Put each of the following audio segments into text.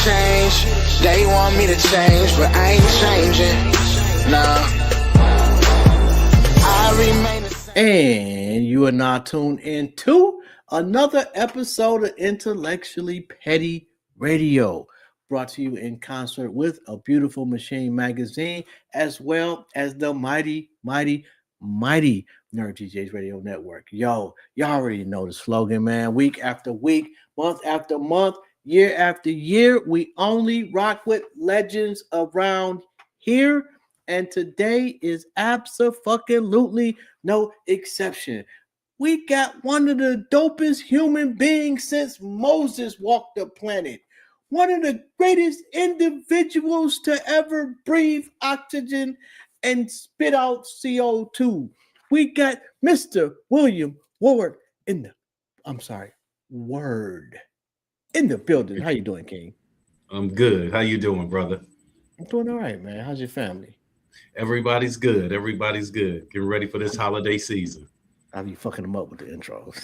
change. They want me to change, but I ain't changing. Nah. I remain the same. And you are now tuned into another episode of Intellectually Petty Radio, brought to you in concert with A Beautiful Machine magazine, as well as the mighty Nerd DJs Radio Network. Yo, y'all already know the slogan, man. Week after week, month after month, year after year, we only rock with legends around here. And today is abso-fucking-lutely no exception. We got one of the dopest human beings since Moses walked the planet. One of the greatest individuals to ever breathe oxygen and spit out CO2. We got Mr. William Ward Word in the building. How you doing, King? I'm good. How you doing, brother? I'm doing all right, man. How's your family? Everybody's good. Everybody's good. Getting ready for this holiday season. I'll be fucking them up with the intros.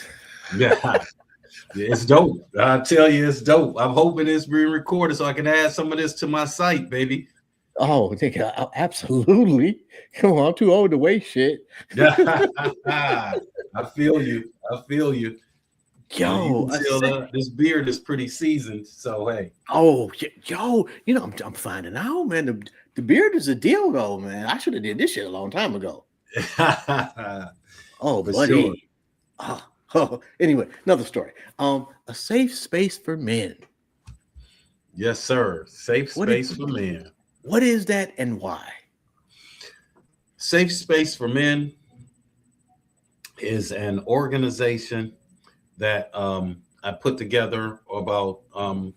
Yeah, it's dope. I tell you, it's dope. I'm hoping it's being recorded so I can add some of this to my site, baby. Oh, absolutely. Come on, I'm too old to waste shit. I feel you. Yo, this beard is pretty seasoned, so hey. Oh, yo, you know, I'm finding out, man. The beard is a deal, though, man. I should have did this shit a long time ago. Oh, for buddy. Sure. Anyway, another story. A safe space for men. Yes, sir. Safe space for men. What is that and why? Safe Space for Men is an organization that I put together about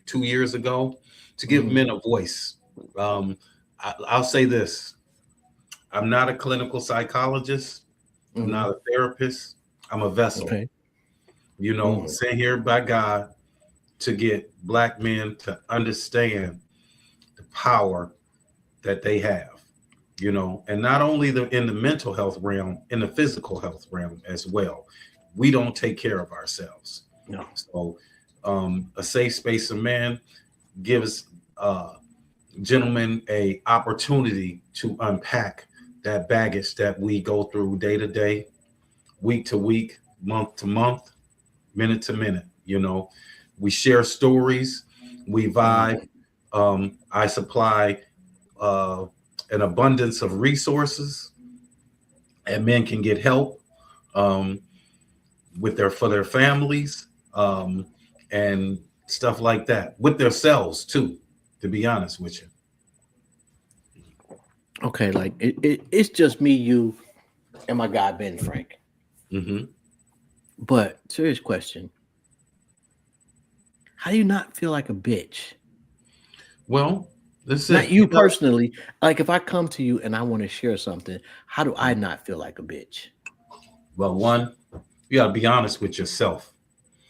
2 years ago to give men a voice. I'll say this. I'm not a clinical psychologist. I'm not a therapist. I'm a vessel. Okay. You know, sent here by God to get Black men to understand the power that they have, you know, and not only in the mental health realm, in the physical health realm as well. We don't take care of ourselves. No. So a safe space of man gives gentlemen a opportunity to unpack that baggage that we go through day to day, week to week, month to month, minute to minute. You know, we share stories, we vibe. I supply an abundance of resources, and men can get help for their families and stuff like that, with themselves too, to be honest with you. Okay, like it's just me, you, and my guy Ben Frank. But serious question: how do you not feel like a bitch? Well, this not you personally. Like if I come to you and I want to share something, how do I not feel like a bitch? Well, one, you got to be honest with yourself.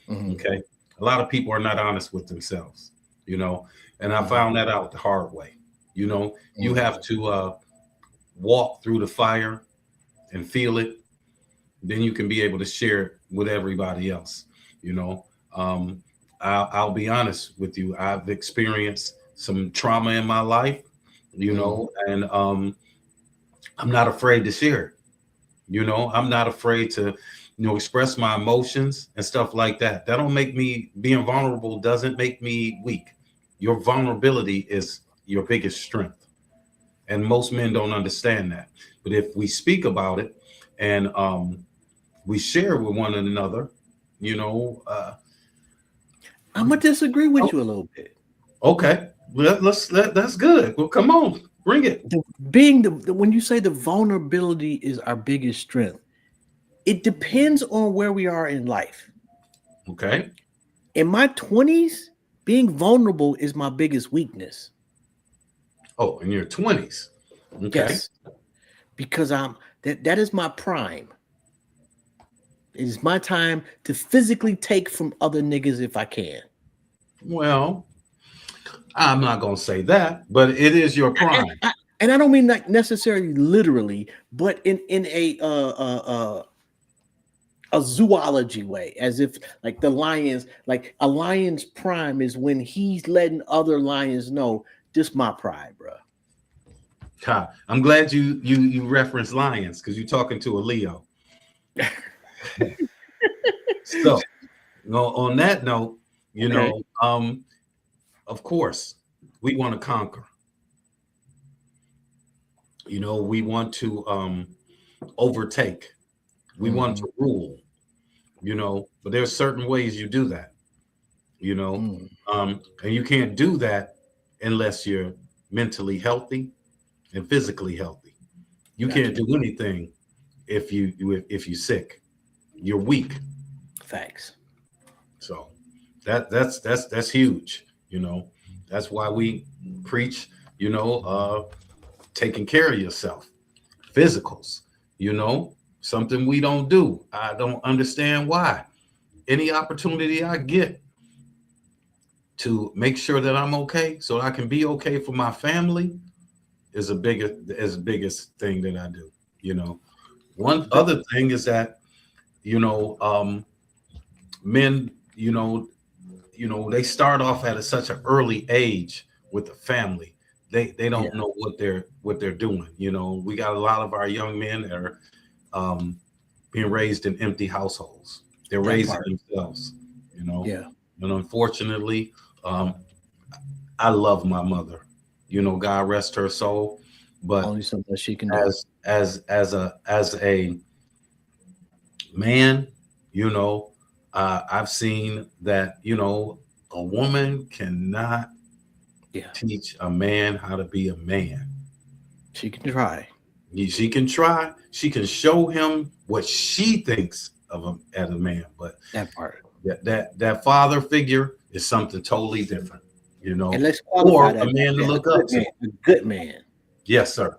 Okay, a lot of people are not honest with themselves, you know, and I found that out the hard way. You know, you have to walk through the fire and feel it. Then you can be able to share it with everybody else. You know, I'll be honest with you. I've experienced some trauma in my life, you know, and I'm not afraid to share it. You know, I'm not afraid to, you know, express my emotions and stuff like that. That don't make me, being vulnerable doesn't make me weak. Your vulnerability is your biggest strength. And most men don't understand that. But if we speak about it and we share with one another, you know. I'm going to disagree with you a little bit. Okay. That's good. Well, come on. Bring it. When you say the vulnerability is our biggest strength, it depends on where we are in life. Okay. In my 20s, being vulnerable is my biggest weakness. Oh, in your 20s. Okay. Yes. Because that is my prime. It is my time to physically take from other niggas if I can. Well, I'm not going to say that, but it is your prime. And I don't mean like necessarily literally, but in a a zoology way, as if like the lions, like a lion's prime is when he's letting other lions know this my pride, bro. God, I'm glad you referenced lions because you're talking to a Leo. So, on that note, Okay. of course, we want to conquer. We want to overtake. We want to rule. But there's certain ways you do that. And you can't do that unless you're mentally healthy and physically healthy. You can't do anything if you're sick. You're weak. Facts. So that's huge. That's why we preach. Taking care of yourself, physicals. Something we don't do. I don't understand why. Any opportunity I get to make sure that I'm okay, so I can be okay for my family, is the biggest thing that I do. One other thing is that men, they start off at such an early age with the family. They don't know what they're doing. We got a lot of our young men that are being raised in empty households. They're raising themselves. Yeah. And unfortunately, I love my mother. God rest her soul. But only so much she can do. As a man, I've seen that a woman cannot teach a man how to be a man. She can try. She can try. She can show him what she thinks of him as a man. But that part, that father figure is something totally different. And let's or that, a man to look up to. A good man. Yes, sir.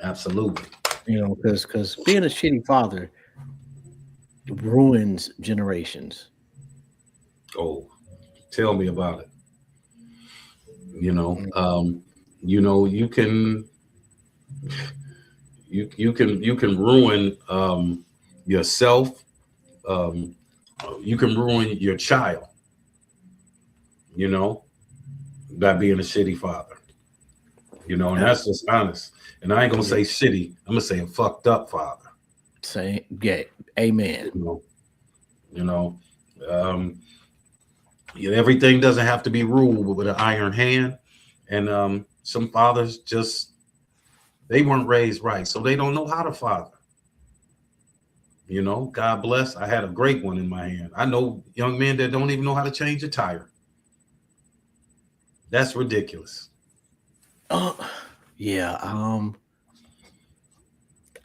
Absolutely. Because being a shitty father ruins generations. Oh, tell me about it. You can ruin yourself. You can ruin your child. By being a shitty father. And that's just honest. And I ain't gonna say shitty. I'm gonna say a fucked up father. Say, amen. Everything doesn't have to be ruled with an iron hand. And some fathers they weren't raised right, so they don't know how to father. God bless. I had a great one in my hand. I know young men that don't even know how to change a tire. That's ridiculous. Yeah.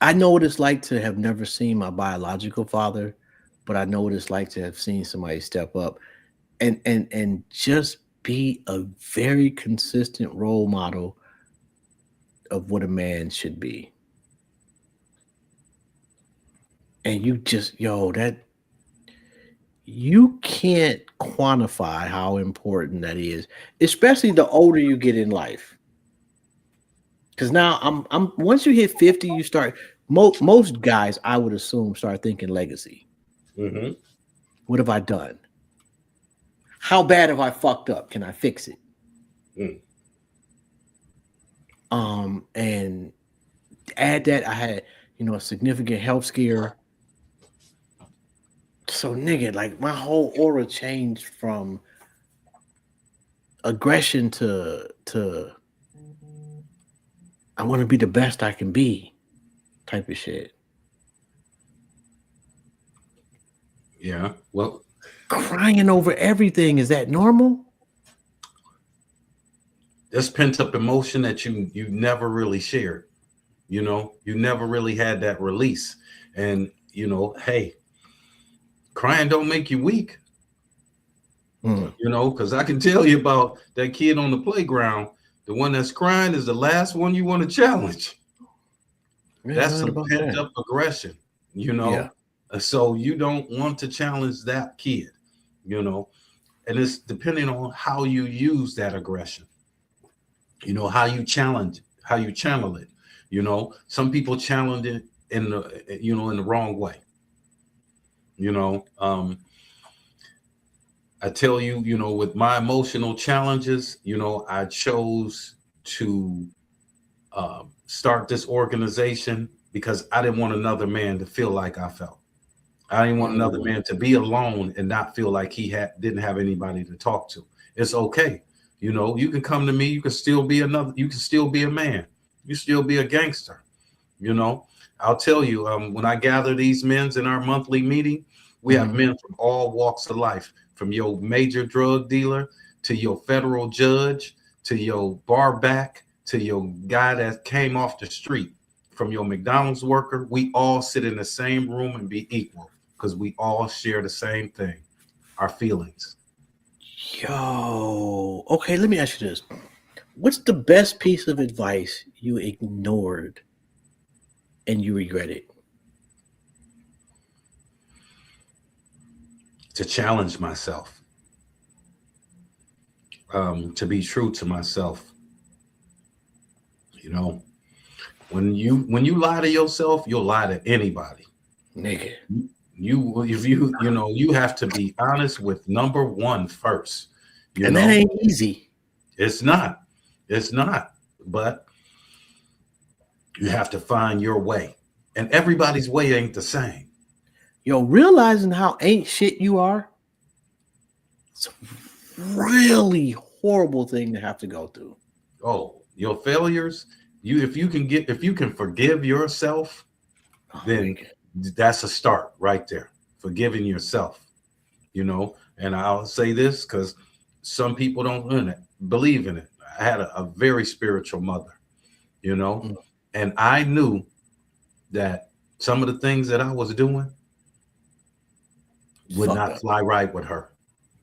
I know what it's like to have never seen my biological father, but I know what it's like to have seen somebody step up and just be a very consistent role model of what a man should be. And you you can't quantify how important that is, especially the older you get in life. Because now I'm once you hit 50, you start most guys, I would assume, start thinking legacy. Mm-hmm. What have I done? How bad have I fucked up? Can I fix it? And add that I had, a significant health scare. So nigga, like my whole aura changed from aggression to I want to be the best I can be type of shit. Yeah. Well, crying over everything, is that normal? There's pent up emotion that you never really shared. You never really had that release. And hey, crying don't make you weak. Because I can tell you about that kid on the playground. The one that's crying is the last one you want to challenge. That's some pent up aggression, Yeah. So you don't want to challenge that kid, and it's depending on how you use that aggression, how you challenge it, how you channel it. Some people channel it in the, you know, in the wrong way. You know, I tell you, you know, with my emotional challenges, you know, I chose to start this organization because I didn't want another man to feel like I felt. I didn't want another man to be alone and not feel like he didn't have anybody to talk to. It's okay. You know, you can come to me, you can still be you can still be a man. You still be a gangster. You know, I'll tell you, when I gather these men in our monthly meeting, we have men from all walks of life, from your major drug dealer to your federal judge, to your bar back, to your guy that came off the street, from your McDonald's worker. We all sit in the same room and be equal because we all share the same thing, our feelings. Yo, okay, let me ask you this. What's the best piece of advice you ignored and you regret it? To challenge myself, to be true to myself. You know, when you lie to yourself, you'll lie to anybody. Nigga. You know, you have to be honest with number one first. You And know, that ain't easy. it's not. It's not. But you have to find your way. And everybody's way ain't the same. Yo, realizing how ain't shit you are, it's a really horrible thing to have to go through. Oh, your failures, if you can forgive yourself, then that's a start right there. Forgiving yourself, you know. And I'll say this because some people don't believe in it. I had a very spiritual mother, you know, and I knew that some of the things that I was doing would not fly right with her.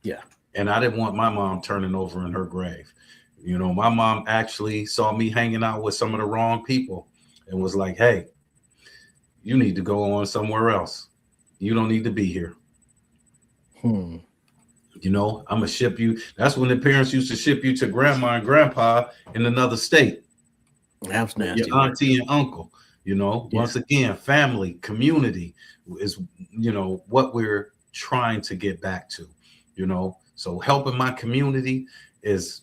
Yeah. And I didn't want my mom turning over in her grave. You know, my mom actually saw me hanging out with some of the wrong people and was like, hey, you need to go on somewhere else. You don't need to be here. You know, I'm going to ship you. That's when the parents used to ship you to grandma and grandpa in another state. That's nasty. Your auntie and uncle, you know, once again, family, community is, you know, what we're trying to get back to, you know. So helping my community is,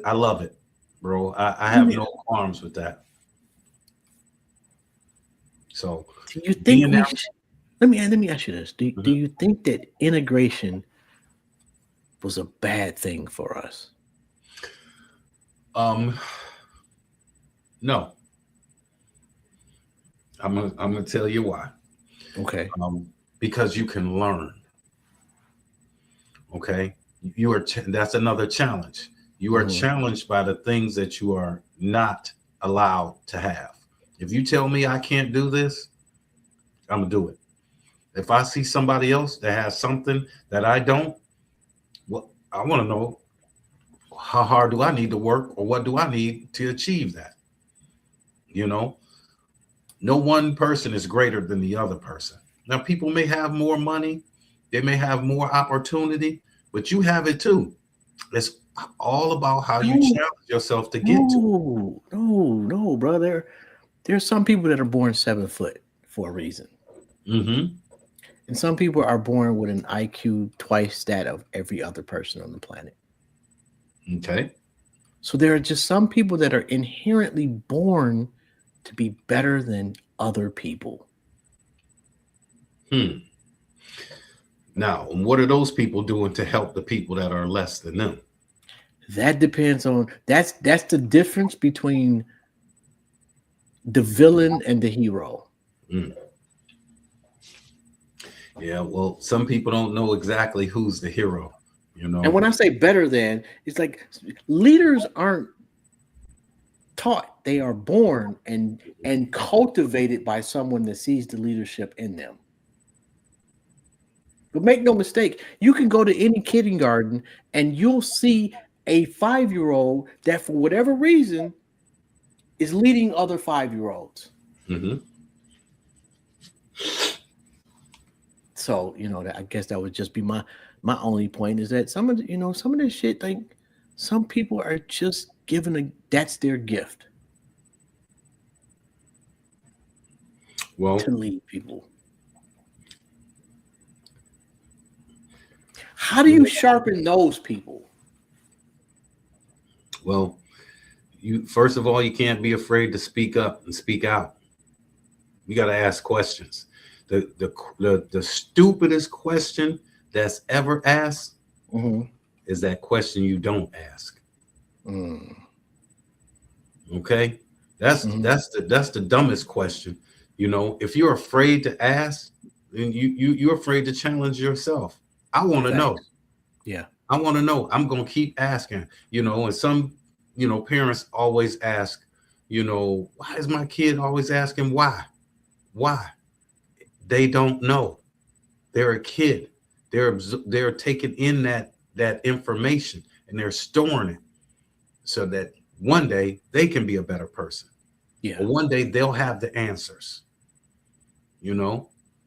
I love it, bro. I have no qualms with that. So do you think let me ask you this. Do you think that integration was a bad thing for us? No. I'm gonna tell you why. Okay. Because you can learn. Okay. That's another challenge. You are challenged by the things that you are not allowed to have. If you tell me I can't do this, I'm gonna do it. If I see somebody else that has something that I don't, well, I want to know how hard do I need to work or what do I need to achieve that? You know, no one person is greater than the other person. Now, people may have more money, they may have more opportunity, but you have it too. It's all about how you challenge yourself to get to it. No, brother. There's some people that are born 7 foot for a reason. And some people are born with an IQ twice that of every other person on the planet. Okay. So there are just some people that are inherently born to be better than other people. Now, what are those people doing to help the people that are less than them? That depends on that's the difference between the villain and the hero. Yeah, well, some people don't know exactly who's the hero, you know. And when I say better than, it's like leaders aren't taught, they are born and cultivated by someone that sees the leadership in them. But make no mistake, you can go to any kindergarten and you'll see a 5-year-old that for whatever reason is leading other 5-year-olds. So, you know, I guess that would just be my only point is that some of this shit, like some people are just given that's their gift. Well, to lead people? How do you sharpen those people? well, you first of all, you can't be afraid to speak up and speak out. You got to ask questions. The stupidest question that's ever asked is that question you don't ask. Okay, that's the dumbest question. You know, if you're afraid to ask, then you're afraid to challenge yourself. I want to know. Yeah. I want to know. I'm gonna keep asking. You know, and some, parents always ask, why is my kid always asking why? Why? They don't know. They're a kid. They're taking in that information and they're storing it so that one day they can be a better person. Yeah. Or one day they'll have the answers.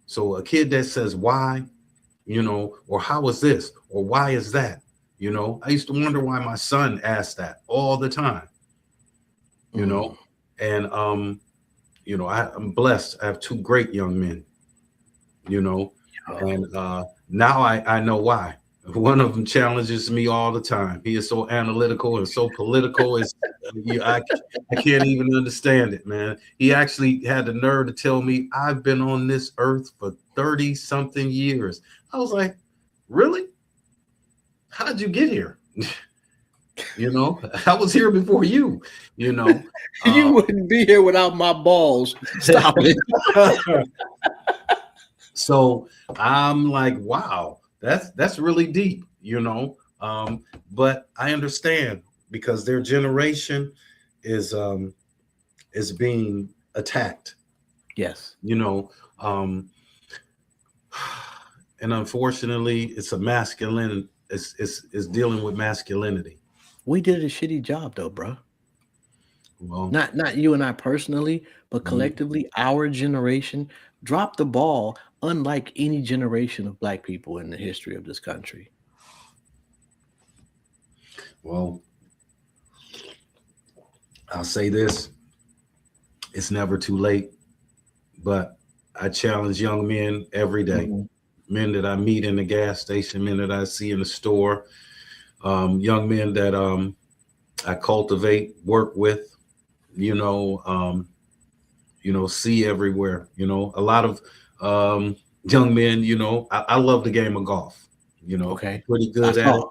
So a kid that says why, or how is this, or why is that? I used to wonder why my son asked that all the time. And I'm blessed. I have two great young men. And now I know why. One of them challenges me all the time. He is so analytical and so political. I can't even understand it, man. He actually had the nerve to tell me I've been on this earth for 30 something years. I was like, really? How'd you get here? I was here before you. You wouldn't be here without my balls. Stop it. So I'm like, wow, that's really deep, but I understand because their generation is being attacked. Yes. And unfortunately it's a masculine, it's dealing with masculinity. We did a shitty job though, bro. Well, Not you and I personally, but collectively, our generation dropped the ball, unlike any generation of black people in the history of this country. Well, I'll say this: it's never too late. But I challenge young men every day, men that I meet in the gas station, men that I see in the store, young men that I cultivate, work with, see everywhere. A lot of young men, I love the game of golf. Okay. Pretty good at it.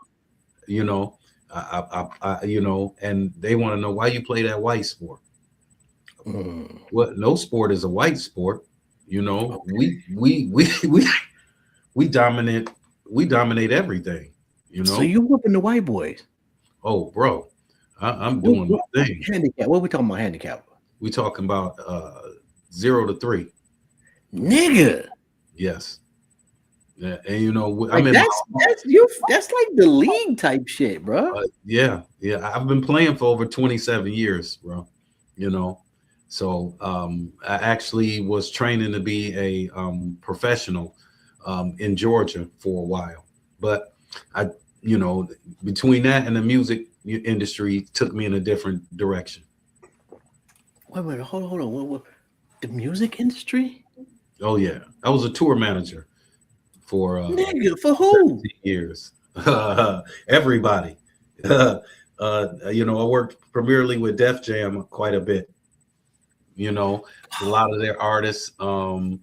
And they want to know why you play that white sport. What? No sport is a white sport. Okay. We dominate everything. So you whooping the white boys? Oh, bro, I'm doing my thing. Handicap. What are we talking about? Handicap? We talking about 0 to 3. Nigga. Yes. Yeah, and like that's like the league type shit, bro. Yeah. I've been playing for over 27 years, bro. So I actually was training to be a professional in Georgia for a while, but I, between that and the music industry took me in a different direction. Wait, hold on. What, the music industry? Oh yeah, I was a tour manager for nigga, for who? Years. Everybody. I worked primarily with Def Jam quite a bit. A lot of their artists. I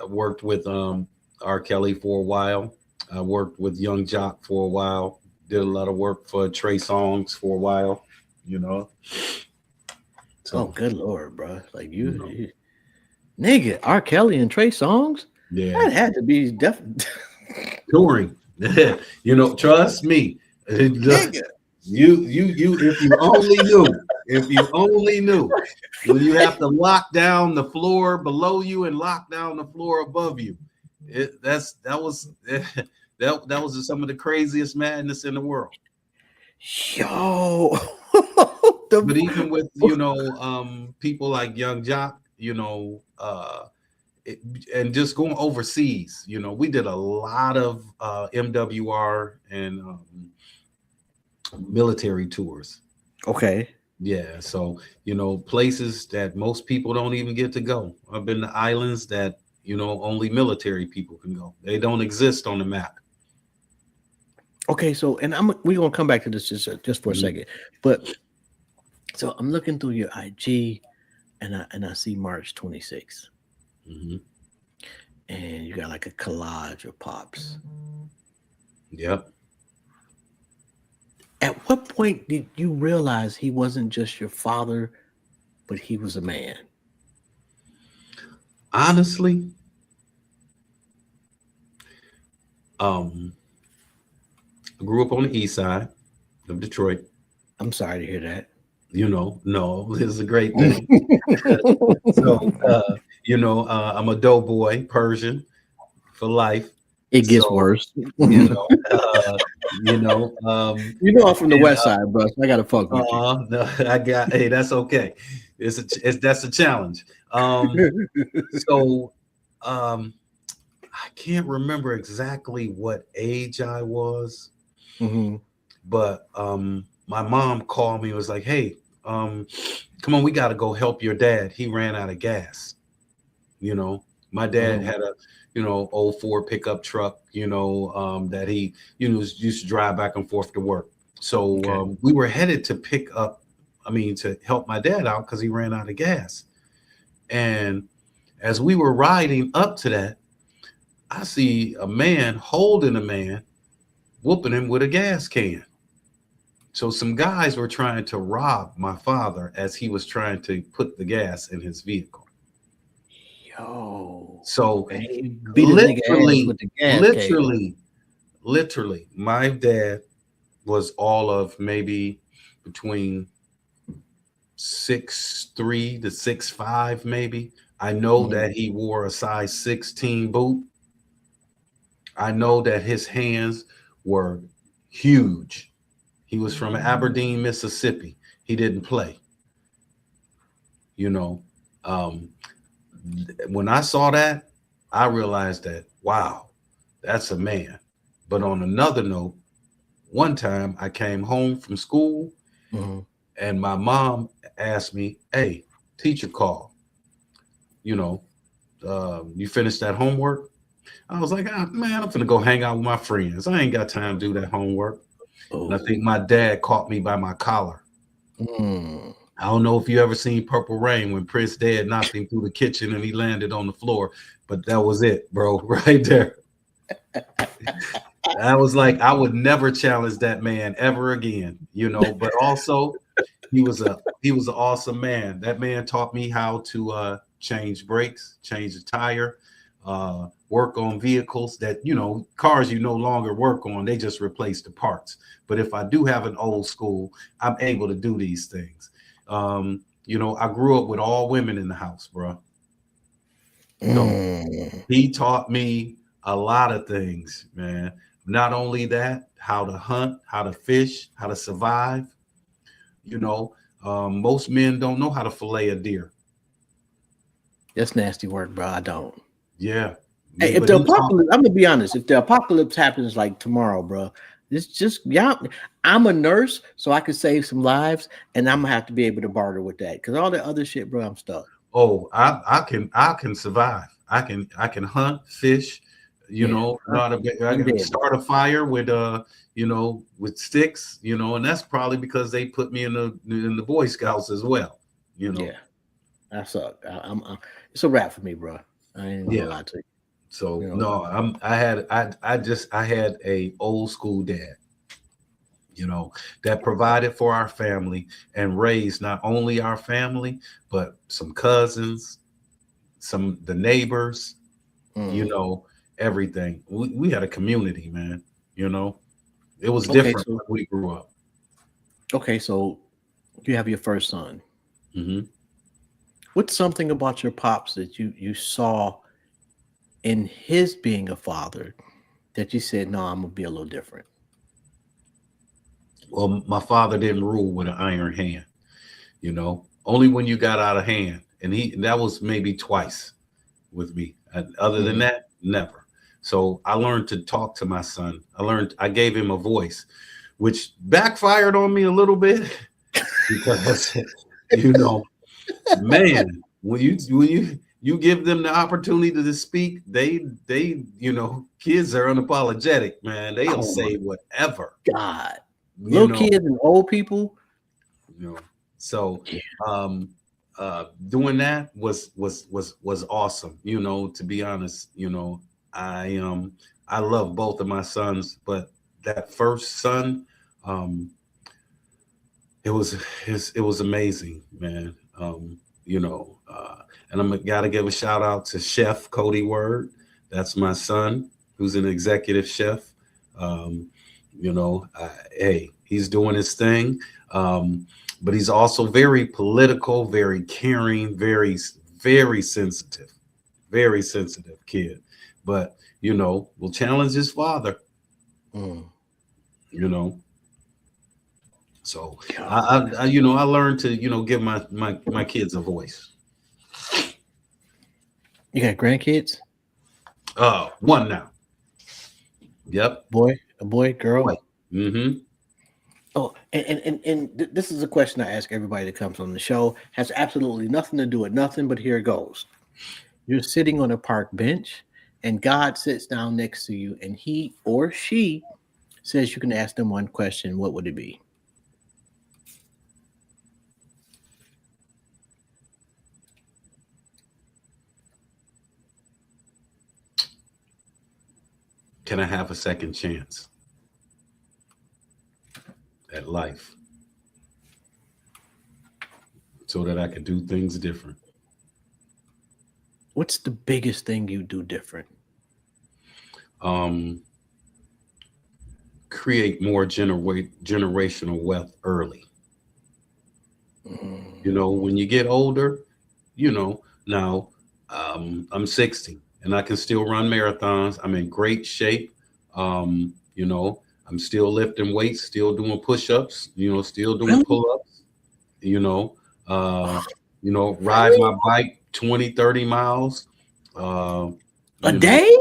worked with R. Kelly for a while. I worked with Young Jock for a while. Did a lot of work for Trey Songz for a while. So, oh, good lord, bro! Like you nigga, R. Kelly and Trey Songz. Yeah, that had to be definitely touring. Trust me. Nigga. You if you only knew when you have to lock down the floor below you and lock down the floor above you. That was some of the craziest madness in the world. Yo. But even with people like Young Jock, and just going overseas, we did a lot of MWR and military tours. Okay. Yeah, so places that most people don't even get to go. I've been to islands that only military people can go. They don't exist on the map. Okay, so and we're gonna come back to this just for a Mhm, second, but so I'm looking through your IG and I see March 26th, mhm. and you got like a collage of pops. Yep. At what point did you realize he wasn't just your father, but he was a man? Honestly, um, I grew up on the east side of Detroit. I'm sorry to hear that. No, this is a great thing. So, I'm a doughboy, Persian for life. It gets So, worse. you You know, uh, you know, um, know I'm from the and west side, bro. So I gotta fuck with you. no, hey, that's okay. That's a challenge. So, um, I can't remember exactly what age I was, Hmm. but my mom called me and was like, "Hey, come on, we got to go help your dad. He ran out of gas." You know, my dad Hmm. had a old Ford pickup truck. That he used to drive back and forth to work. So Okay. we were headed to pick up. I mean, to help my dad out because he ran out of gas. And as we were riding up to that, I see a man holding a man, whooping him with a gas can. So some guys were trying to rob my father as he was trying to put the gas in his vehicle. Yo, So and he beat a nigga ass literally, with the gas can. literally, literally, my dad was all of maybe between 6'3" to 6'5", maybe. I know Mhm. that he wore a size 16 boot. I know that his hands were huge. He was from Aberdeen, Mississippi. He didn't play, you know. Um, when I saw that, I realized that, wow, that's a man. But on another note, one time I came home from school Mhm. and my mom asked me, "Hey, teacher called, you know, you finished that homework?" I was like, man, I'm gonna go hang out with my friends. I ain't got time to do that homework. And I think Oh. my dad caught me by my collar. Mm. I don't know if you ever seen Purple Rain when Prince Dad knocked him through the kitchen and he landed on the floor, but that was it, bro, right there. I was like, I would never challenge that man ever again, But also, he was an awesome man. That man taught me how to change brakes, change a tire, work on vehicles that cars you no longer work on. They just replace the parts. But if I do have an old school, I'm able to do these things. I grew up with all women in the house, bro. So Mm. he taught me a lot of things, man. Not only that, how to hunt, how to fish, how to survive. You know, most men don't know how to fillet a deer. That's nasty work, bro. I don't. Yeah, Hey, if but the he taught. apocalypse, I'm gonna be honest. If the apocalypse happens like tomorrow, bro, it's just yeah. I'm a nurse, so I could save some lives, and I'm gonna have to be able to barter with that because all the other shit, bro, I'm stuck. Oh, I can survive. I can hunt, fish. Yeah, I I'm can dead. start a fire with with sticks. And that's probably because they put me in the Boy Scouts as well. You know, Yeah, I suck. It's a wrap for me, bro. I ain't even yeah. gonna lie to you. So You know, no, I had a old school dad, that provided for our family and raised not only our family, but some cousins, some the neighbors, you mm. know, everything. We had a community, man. You know, it was Okay, different so when we grew up. you have your first son. Hmm. What's something about your pops that you saw in his being a father that you said, no, I'm gonna be a little different? Well, my father didn't rule with an iron hand. Only when you got out of hand, and that was maybe twice with me. Other than Mhm. that, never. So I learned to talk to my son. I gave him a voice, which backfired on me a little bit because you know, man, when you give them the opportunity to speak, they kids are unapologetic, man. They'll Oh my say whatever, God. you Little know, kids and old people. you know. So Yeah. um doing that was awesome, to be honest. I love both of my sons, but that first son, um it was it was amazing, man. And I'm gotta give a shout out to Chef Cody Word. That's my son, who's an executive chef. Um, hey, he's doing his thing, but he's also very political, very caring, very sensitive kid. But will challenge his father. Mm. You know, So God. I learned to, give my kids a voice. You got grandkids? One now. Yep. A boy, girl. Right. Mm-hmm. Oh, and this is a question I ask everybody that comes on the show. Has absolutely nothing to do with nothing, but here it goes. You're sitting on a park bench, and God sits down next to you, and he or she says you can ask them one question. What would it be? Can I have a second chance at life so that I can do things different? What's the biggest thing you do different? Um, Create more generational wealth early. When you get older, now I'm 60 and I can still run marathons. I'm in great shape. I'm still lifting weights, still doing push-ups, still doing Really? pull-ups, you know, uh, ride Really? my bike 20, 30 miles. Uh, A you know, day?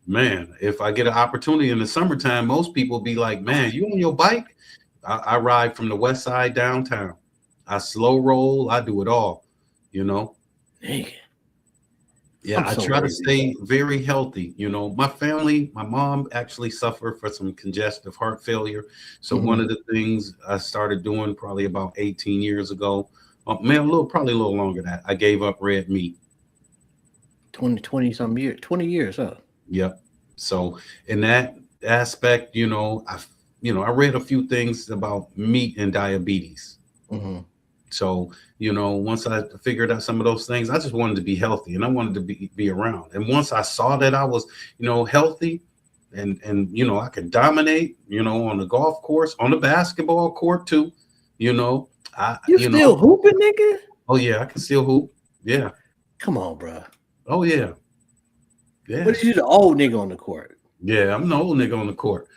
man, if I get an opportunity in the summertime, most people be like, man, you on your bike? I ride from the west side downtown. I slow roll. I do it all, you know. Nigga, Yeah, I'm I so try to worried. stay very healthy. My family, my mom actually suffered from some congestive heart failure. So one Mhm. of the things I started doing probably about 18 years ago, man, probably a little longer than that, I gave up red meat. 20 some years, 20 years, huh? Yep. So in that aspect, I read a few things about meat and diabetes. Hmm. So, once I figured out some of those things, I just wanted to be healthy and I wanted to be around. And once I saw that I was, healthy and I could dominate, on the golf course, on the basketball court too, you know, I, You still hooping, nigga? oh yeah, I can still hoop. Yeah. Come on, bro. Oh yeah. What Yeah. is you the old nigga on the court? Yeah. I'm the old nigga on the court.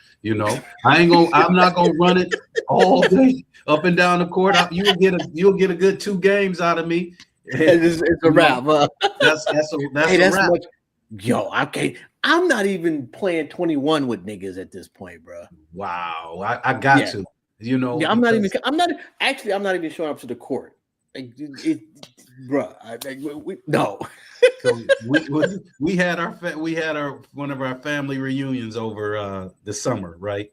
I'm not gonna run it all day up and down the court. You'll get a good 2 games out of me. It's a You know, wrap, huh? that's Hey, a that's wrap. much. Yo, okay. I'm not even playing 21 with niggas at this point, bro. Wow, I got Yeah. to, Yeah, I'm not even. because I'm not. Actually, I'm not even showing up to the court. Like, bro. No. so we had our one of our family reunions over the summer, right?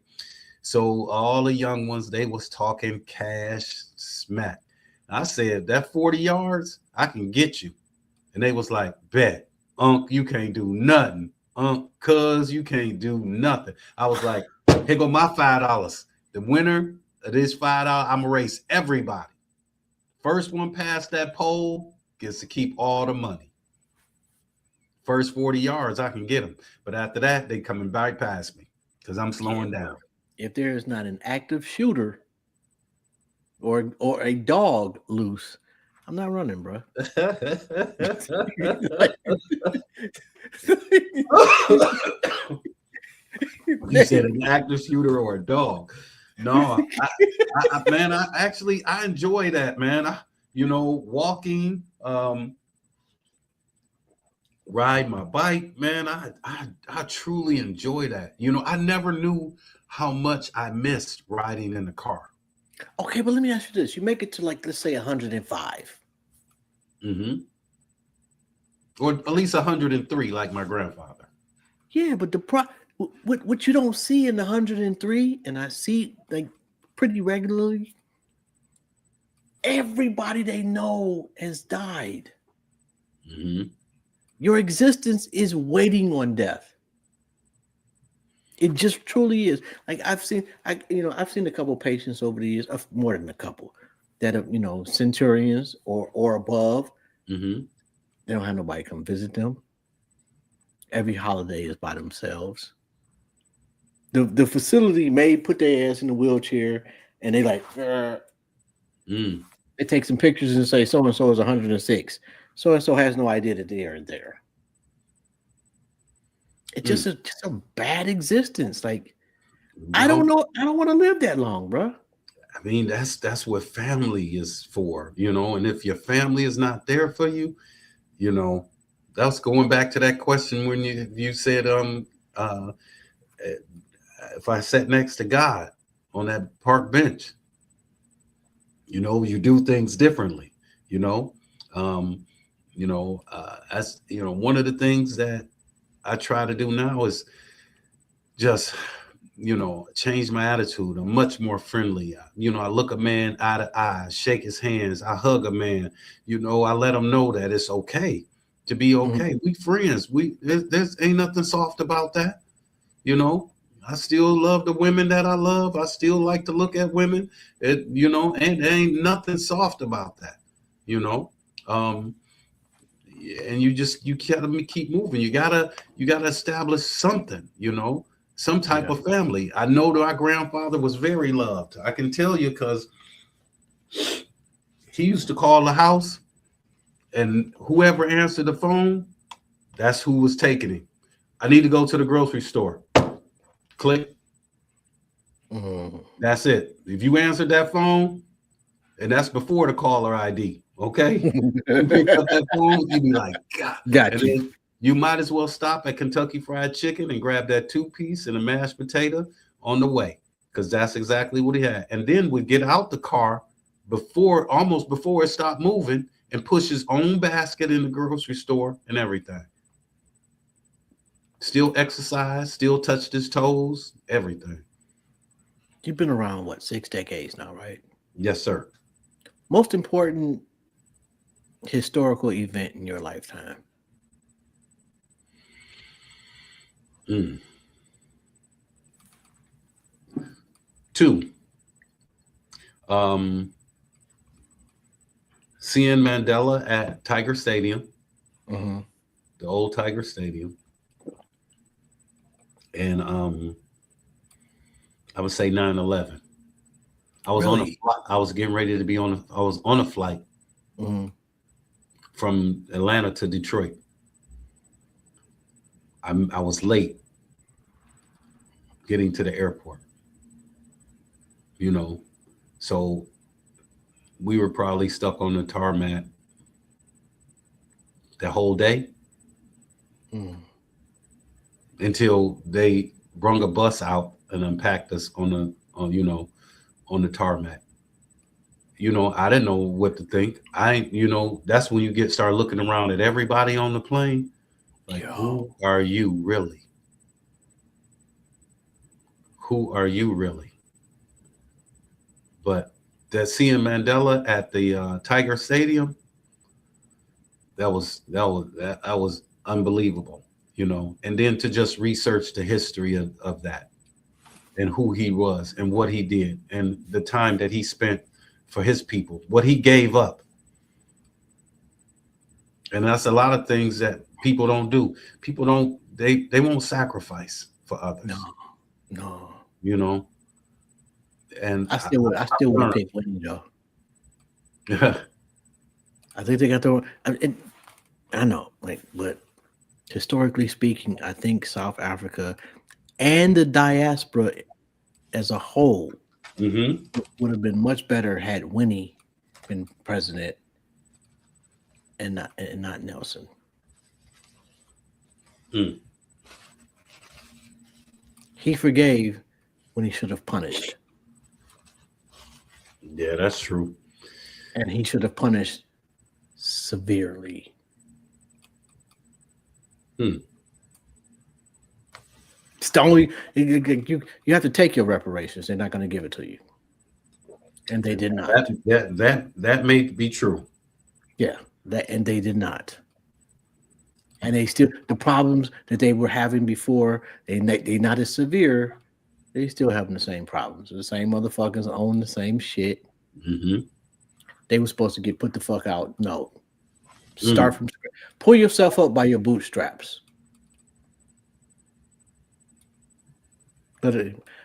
So all the young ones, they was talking cash smack. I said that 40 yards, I can get you. And they was like, bet, Unc, you can't do nothing. Unc, cuz you can't do nothing. I was like, here go my $5. The winner of this $5, I'm gonna race everybody. First one past that pole gets to keep all the money. First 40 yards, I can get them. But after that, they coming back past me because I'm Yeah, slowing bro. down. If there is not an active shooter or a dog loose, I'm not running, bro. You said an active shooter or a dog. No, man, I enjoy that, man. Walking, ride my bike, man. I truly enjoy that. I never knew how much I missed riding in the car. Okay, but let me ask you this: you make it to like let's say 105. Mm-hmm. Or at least 103, like my grandfather. Yeah, but what you don't see in the 103, and I see like pretty regularly, everybody they know has died. Mm-hmm. Your existence is waiting on death. It just truly is. Like I've seen a couple patients over the years, of more than a couple, that are centurions or above. Mm-hmm. They don't have nobody come visit them. Every holiday is by themselves. The facility may put their ass in the wheelchair, and they like Mm. they take some pictures and say so and so is 106. So and so has no idea that they are there. It's Mm. just a bad existence. Like I don't Well, know. I don't want to live that long, bro. I mean, that's what family is for, and if your family is not there for you, you know, that's going back to that question when you said uh if I sat next to God on that park bench, you do things differently, you know. Um, that's one of the things that I try to do now is just change my attitude. I'm much more friendly. I look a man eye to eye, shake his hands, I hug a man. I let him know that it's okay to be Mhm. okay. We friends. There's ain't nothing soft about that. You know, I still love the women that I love. I still like to look at women. And there ain't nothing soft about that. You know, um, and you gotta keep moving. You gotta establish something. Some type Yeah. of family. I know that my grandfather was very loved. I can tell you because he used to call the house, and whoever answered the phone, that's who was taking him. I need to go to the grocery store. Click. Mhm. That's it. If you answered that phone, and that's before the caller ID, okay? You picked up that phone, you'd be like, God. And Got you. then you might as well stop at Kentucky Fried Chicken and grab that 2-piece and a mashed potato on the way, because that's exactly what he had. And then we'd get out the car almost before it stopped moving, and push his own basket in the grocery store and everything. Still exercise, still touched his toes, everything. You've been around what 6 decades now, right? Yes, sir. Most important historical event in your lifetime. Mm. Two, um, seeing Mandela at Tiger Stadium, Hmm. the old Tiger Stadium, and I would say 9/11. I was on a Really? flight. I was getting ready to be on. I was on a flight Hmm. from Atlanta to Detroit. I was late getting to the airport. You know, so we were probably stuck on the tarmac the whole day Mm. until they brung a bus out and unpacked us on the tarmac. I didn't know what to think. That's when you start looking around at everybody on the plane. Like, Yo. who are you really? Who are you really? But that seeing Mandela at the Tiger Stadium, that was unbelievable. And then to just research the history of that and who he was and what he did and the time that he spent for his people, what he gave up. And that's a lot of things that people don't do. People don't they won't sacrifice for No, others, no. you know. And I still would have picked Winnie though. I think they got the. I know, like, but historically speaking, I think South Africa and the diaspora as a whole hmm would have been much better had Winnie been president and not Nelson. mm. He forgave when he should have punished. Yeah, that's true. and he should have punished severely. Hmm. It's the only you have to take your reparations. They're not going to give it to you, and they did not. That may be true. Yeah, that and they did not. And they still the problems that they were having before they not as severe. They still having the same problems. The same motherfuckers own the same shit. Mm-hmm. They were supposed to get put the fuck out. No, Mm. start from scratch. Pull yourself up by your bootstraps. But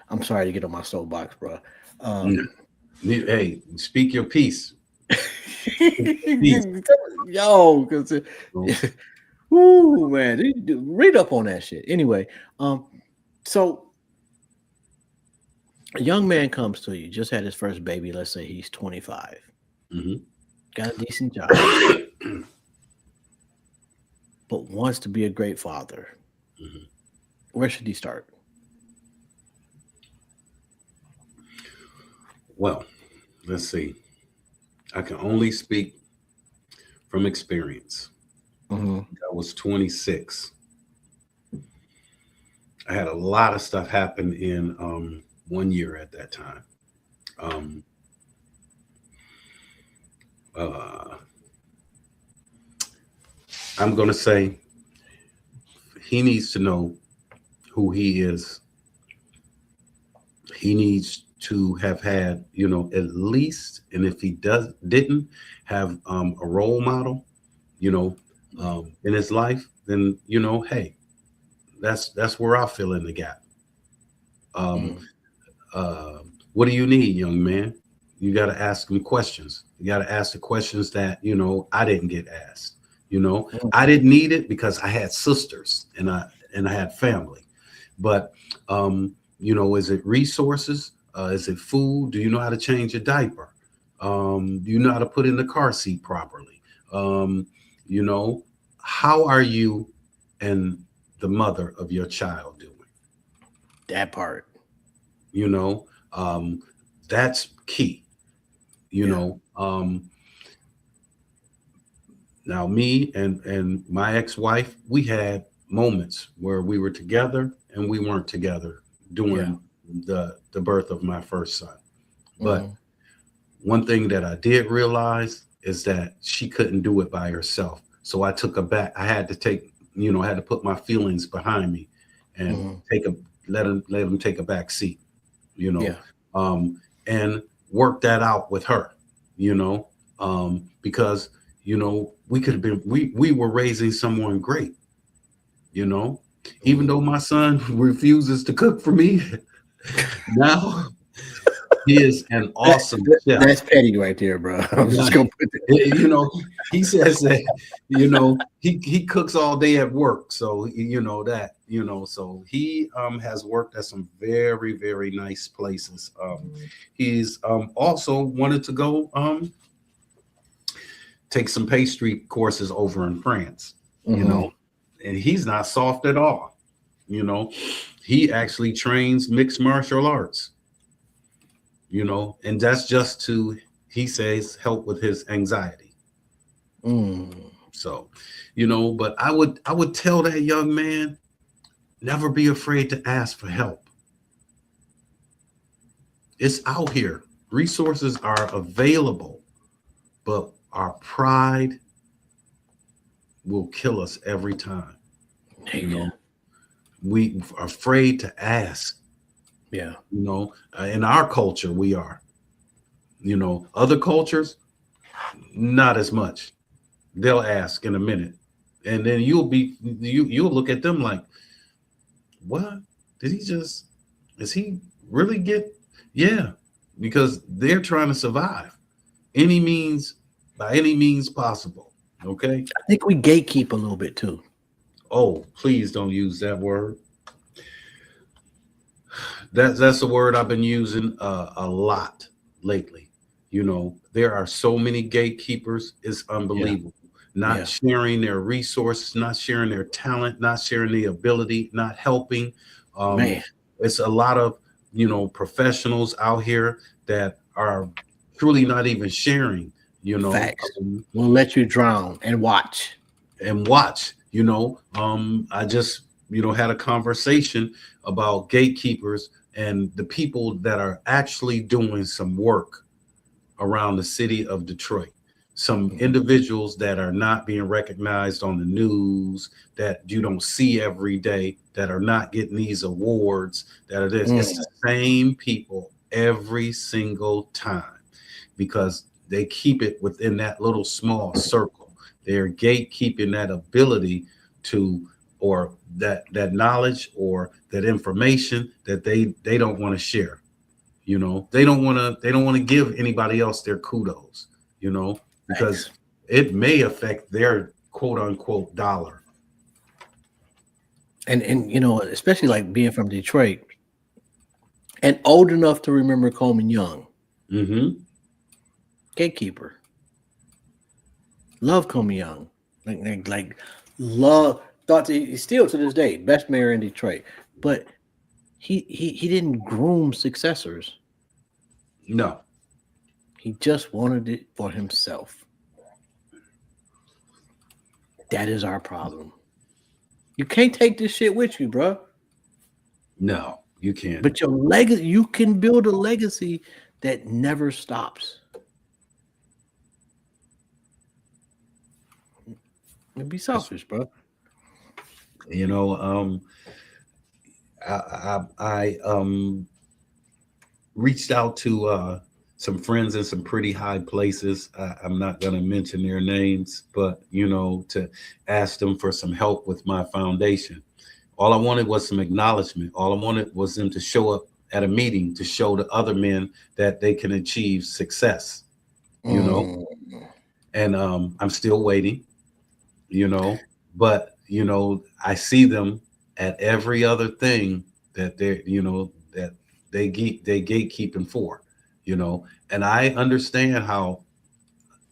I'm sorry to get on my soapbox, bro. Yeah. Hey, speak your piece. Peace. Yo, because whoo, man, read up on that shit. Anyway, so a young man comes to you, just had his first baby. Let's say he's 25, Mm-hmm. got a decent job, but wants to be a great father. Mm-hmm. Where should he start? Well, let's see. I can only speak from experience. Mm-hmm. I was 26. I had a lot of stuff happen in 1 year at that time. Um, uh, I'm going to say he needs to know who he is. He needs to have had, at least, and if he didn't have a role model, in his life, then hey, that's where I fill in the gap. Um, Mm-hmm. what do you need, young man? You got to ask him questions. You got to ask the questions that I didn't get asked. I didn't need it because I had sisters and I had family. But is it resources? Is it food? Do you know how to change a diaper? Do you know how to put in the car seat properly? You know, how are you and the mother of your child doing? That part. You know, that's key. You Yeah. know, now me and my ex-wife, we had moments where we were together and we weren't together Yeah. during the birth of my first son. But Mm-hmm. one thing that I did realize is that she couldn't do it by herself. So I took her back. I had to I had to put my feelings behind me and Mm-hmm. let him take a back seat, you know, Yeah. and work that out with her, because, we could have been, we were raising someone great, even Mm-hmm. though my son refuses to cook for me now. He is an awesome chef. That's petty right there, bro. I'm Now, just gonna put that. he says that, he cooks all day at work. So, so he has worked at some very, very nice places. He's also wanted to go take some pastry courses over in France, Mm-hmm. and he's not soft at all. He actually trains mixed martial arts, and that's just to, he says, help with his anxiety. Mm. So, but I would tell that young man, never be afraid to ask for help. It's out here. Resources are available, but our pride will kill us every time. Nigga. We are afraid to ask. Yeah. In our culture, we are. Other cultures, not as much. They'll ask in a minute, and then you'll look at them like, what did he just? Is he really get? Yeah, because they're trying to survive any means, by any means possible. Okay. I think we gatekeep a little bit too. Oh, please don't use that word. That's a word I've been using a lot lately. There are so many gatekeepers. It's Yeah. unbelievable. Not Yeah. sharing their resources, not sharing their talent, not sharing the ability, not helping. Um, Man. it's a lot of professionals out here that are truly not even sharing, you know, Facts. We'll let you drown and watch. and watch, you know. I just, you know, had a conversation about gatekeepers and the people that are actually doing some work around the city of Detroit. Some individuals that are not being recognized on the news, that you don't see every day, that are not getting these awards, that are this. It's the same people every single time because they keep it within that little small circle. They're gatekeeping that ability to, or that knowledge or that information that they don't want to share. You know, they don't want to give anybody else their kudos, you know, because Facts. it may affect their quote unquote dollar. And you know, especially like being from Detroit and old enough to remember Coleman Young, Mm-hmm. gatekeeper. Love Coleman Young. Like love thought he's still to this day best mayor in Detroit. But he didn't groom successors. No. He just wanted it for himself. That is our problem. You can't take this shit with you, bro. No, you can't. But your legacy, you can build a legacy that never stops. And be selfish, bro. You know, I reached out to some friends in some pretty high places. I'm not going to mention their names, but you know, to ask them for some help with my foundation. All I wanted was some acknowledgement. All I wanted was them to show up at a meeting to show the other men that they can achieve success, you know. And I'm still waiting, you know, but you know, I see them at every other thing that they're, you know, that they gatekeeping for, you know, and I understand how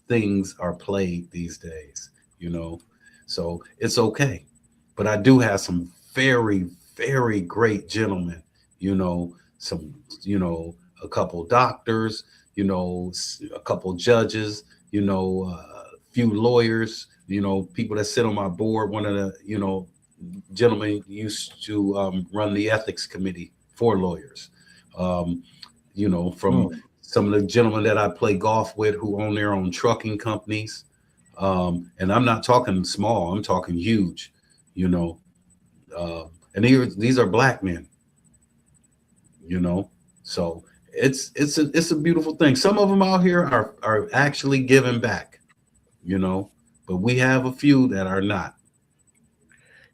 things are played these days, you know, so it's okay. But I do have some very, very great gentlemen, you know, some, you know, a couple doctors, you know, a couple judges, you know, a few lawyers, you know, people that sit on my board. One of the, you know, gentlemen used to run the ethics committee for lawyers. Um, you know, from some of the gentlemen that I play golf with who own their own trucking companies. And I'm not talking small, I'm talking huge, you know. And these are black men, you know. So it's a beautiful thing. Some of them out here are actually giving back, you know, but we have a few that are not.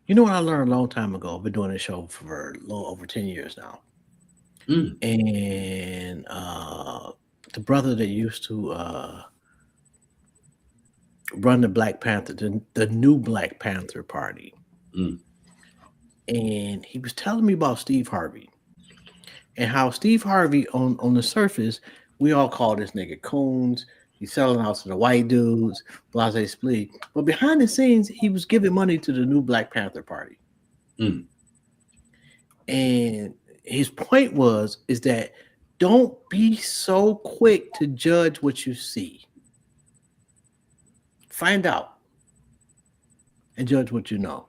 You know what I learned a long time ago? I've been doing this show for a little over 10 years now. Mm, And the brother that used to run the Black Panther, the new Black Panther Party, mm, and he was telling me about Steve Harvey and how Steve Harvey on the surface, we all call this nigga coons. He's selling out to the white dudes, blase split. But behind the scenes, he was giving money to the new Black Panther Party. mm. And his point is that don't be so quick to judge what you see. Find out and judge what you know.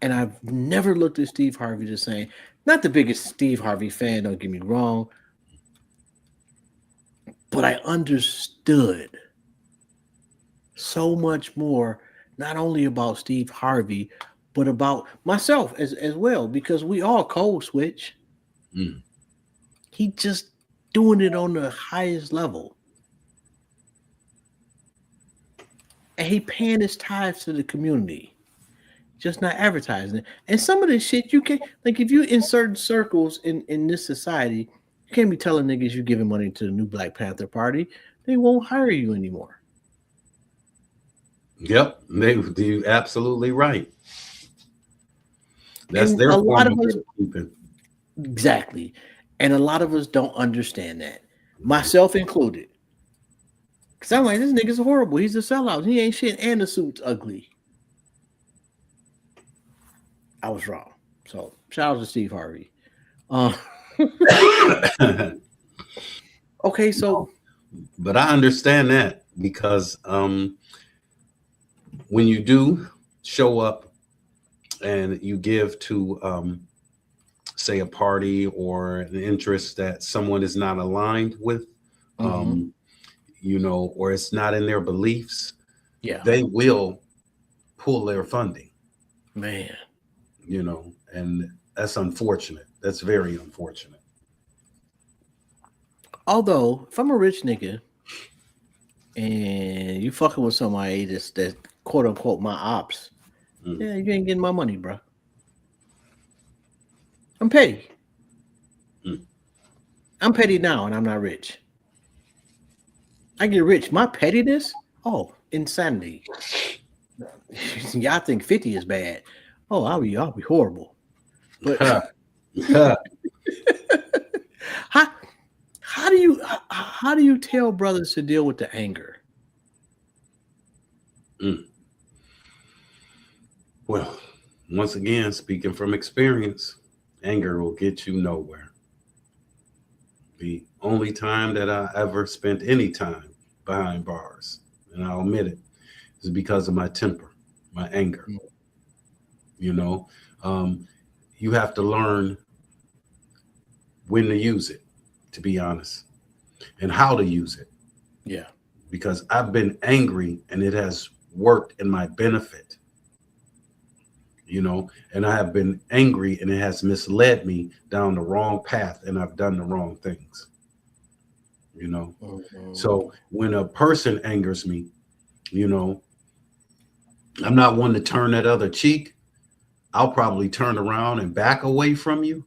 And I've never looked at Steve Harvey the same. Not the biggest Steve Harvey fan, don't get me wrong. But I understood so much more, not only about Steve Harvey, but about myself as well, because we all code switch. Mm. He just doing it on the highest level. And he paying his tithes to the community, just not advertising it. And some of this shit you can't, like if you in certain circles in this society, you can't be telling niggas you giving money to the new Black Panther Party. They won't hire you anymore. Yep, you absolutely right. That's And their a lot form of of us, gatekeeping. exactly. And a lot of us don't understand that, myself included. Because I'm like, this nigga's horrible. He's a sellout. He ain't shit, and the suit's ugly. I was wrong. So shout out to Steve Harvey. Okay, so But I understand that because when you do show up and you give to say a party or an interest that someone is not aligned with, you know, or it's not in their beliefs, yeah, they will pull their funding, man. you know, and that's unfortunate. That's very unfortunate. Although, if I'm a rich nigga and you fucking with somebody that quote unquote my ops, Mm. yeah, you ain't getting my money, bro. I'm petty. Mm. I'm petty now, and I'm not rich. I get rich. My pettiness, oh, insanity. Y'all think 50 is bad. Oh, I'll be horrible. But how how do you tell brothers to deal with the anger? Mm. Well, once again, speaking from experience, anger will get you nowhere. The only time that I ever spent any time behind bars, and I'll admit it, is because of my temper, my anger. Mm. You know, um, you have to learn when to use it, to be honest, and how to use it. Yeah. Because I've been angry and it has worked in my benefit, you know, and I have been angry and it has misled me down the wrong path and I've done the wrong things, you know. So when a person angers me, you know, I'm not one to turn that other cheek. I'll probably turn around and back away from you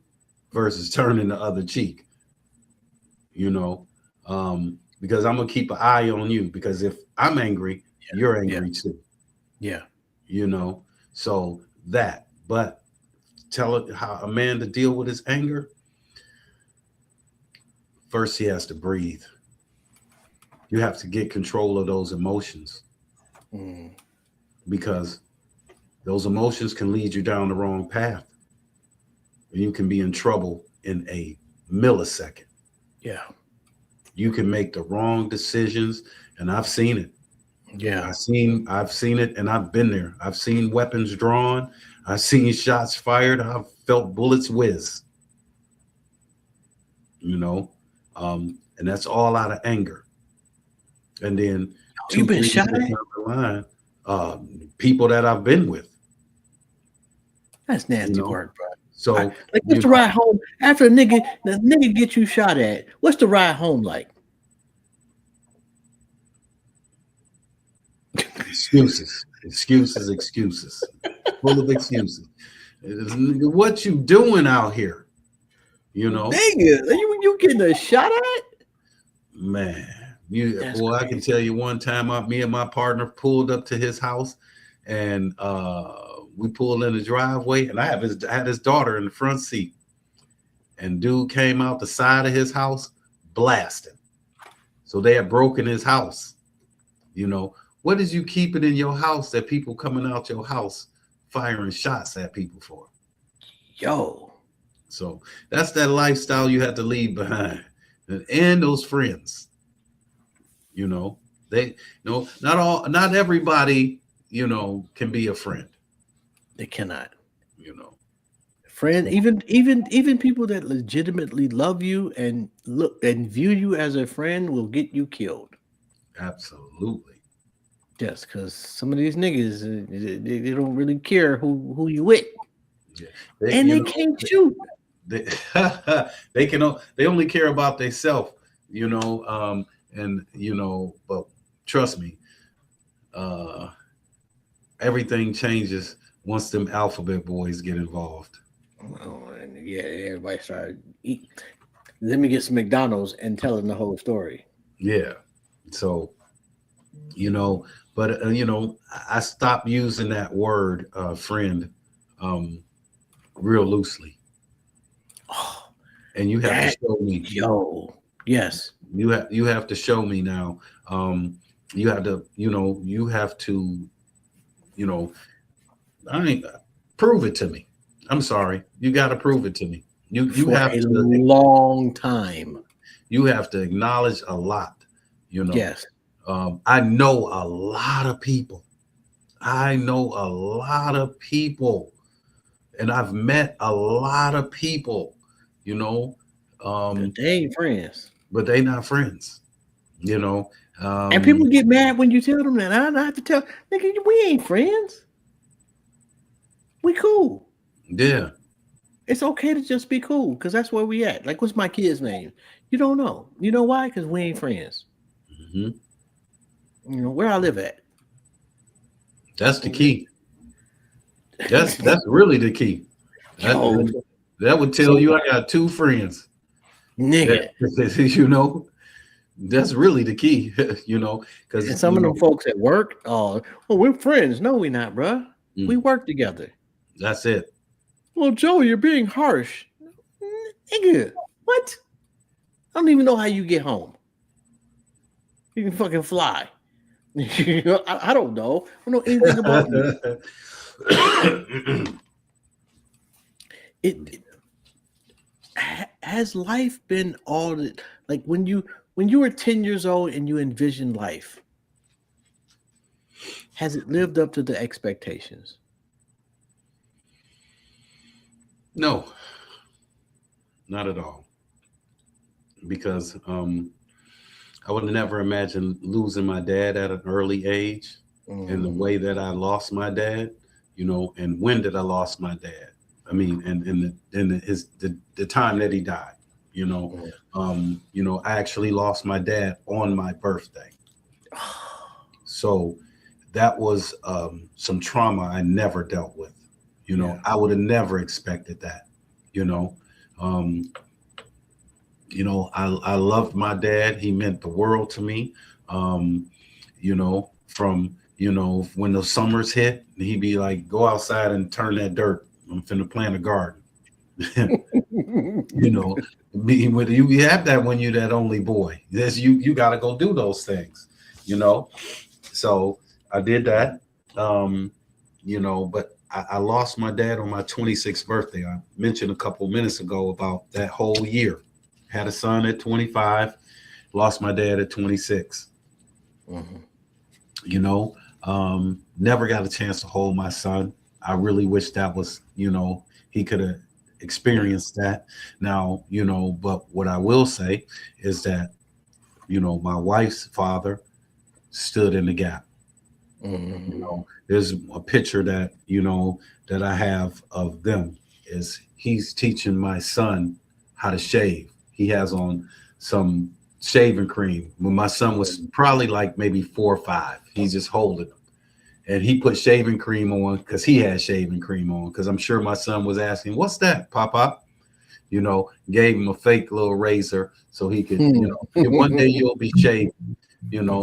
versus turning the other cheek, you know, because I'm gonna keep an eye on you because if I'm angry, you're Yeah. angry too, Yeah. you know. So that, but tell it how a man to deal with his anger. First, he has to breathe. You have to get control of those emotions Mm. because those emotions can lead you down the wrong path and you can be in trouble in a millisecond. Yeah. You can make the wrong decisions, and I've seen it. Yeah. I've seen it, and I've been there. I've seen weapons drawn. I've seen shots fired. I've felt bullets whiz. You know, and that's all out of anger. And then You two, been 3 shot years at? down the line, people that I've been with, That's you nasty know. work, bro. So Like, you what's the know, ride home after the nigga get you shot at? What's the ride home like? excuses, excuses, excuses, full of excuses. What you doing out here? You know, Nigga, you getting a shot at? man. You That's boy, I can crazy. tell you one time, me and my partner pulled up to his house, and we pulled in the driveway, and I had his daughter in the front seat, and dude came out the side of his house blasting. So they had broken his house. You know, what did you keep it in your house that people coming out your house firing shots at people for? Yo. So that's that lifestyle you have to leave behind, and those friends. You know, they not everybody, you know, can be a friend. They cannot. You know, Friend, so even people that legitimately love you and look and view you as a friend will get you killed. absolutely. Just because some of these niggas they don't really care who you with, Yeah, and you they know, can't shoot. they they only care about themselves. You know, and you know, but trust me, uh, everything changes once them alphabet boys get involved. Oh, and yeah, everybody started eat. Let me get some McDonald's and telling the whole story. Yeah. So, you know, but you know, I stopped using that word friend um real loosely. Oh, And you have to that show me. yo, yes, You have to show me now. You have to, you know, you have to, you know, I ain't prove it to me. I'm sorry. You got to prove it to me. You for have a to long time. you have to acknowledge a lot. You know, Yes. I know a lot of people. I know a lot of people, and I've met a lot of people. You know, But they ain't friends. but they not friends. You know, And people get mad when you tell them that. I have to tell nigga, we ain't friends. We cool. yeah. It's okay to just be cool because that's where we at. Like, what's my kid's name? You don't know. You know why? Because we ain't friends. hmm You know where I live at. That's the key. That's really the key. Yo, That would tell you I got two friends. nigga. You know, that's really the key. You know, because And some of them folks at work, oh, well, we're friends. No, we not, bruh. We work together. that's it. Well, Joe, you're being harsh. Nigga, what? I don't even know how you get home. You can fucking fly. I don't know. I don't know anything about you. Has life been all that, like when you were 10 years old and you envisioned life, has it lived up to the expectations? No, not at all. Because I would have never imagined losing my dad at an early age in the way that I lost my dad, you know, and when did I lost my dad? I mean, and the time that he died, you know, I actually lost my dad on my birthday. So that was some trauma I never dealt with. You know, I would have never expected that, you know. I loved my dad. He meant the world to me. From when the summers hit, he'd be like, go outside and turn that dirt. I'm finna plant a garden. You have that when you're that only boy. You got to go do those things, you know. So I did that, but I lost my dad on my 26th birthday. I mentioned a couple minutes ago about that whole year. Had a son at 25, lost my dad at 26. Never got a chance to hold my son. I really wish that was, he could have experienced that. Now, but what I will say is that, my wife's father stood in the gap. There's a picture that, that I have of them is he's teaching my son how to shave. He has on some shaving cream. When my son was probably like maybe 4 or 5, he's just holding them. And he put shaving cream on because he had shaving cream on. Because I'm sure my son was asking, "What's that, Papa?" Gave him a fake little razor so he could, one day you'll be shaved.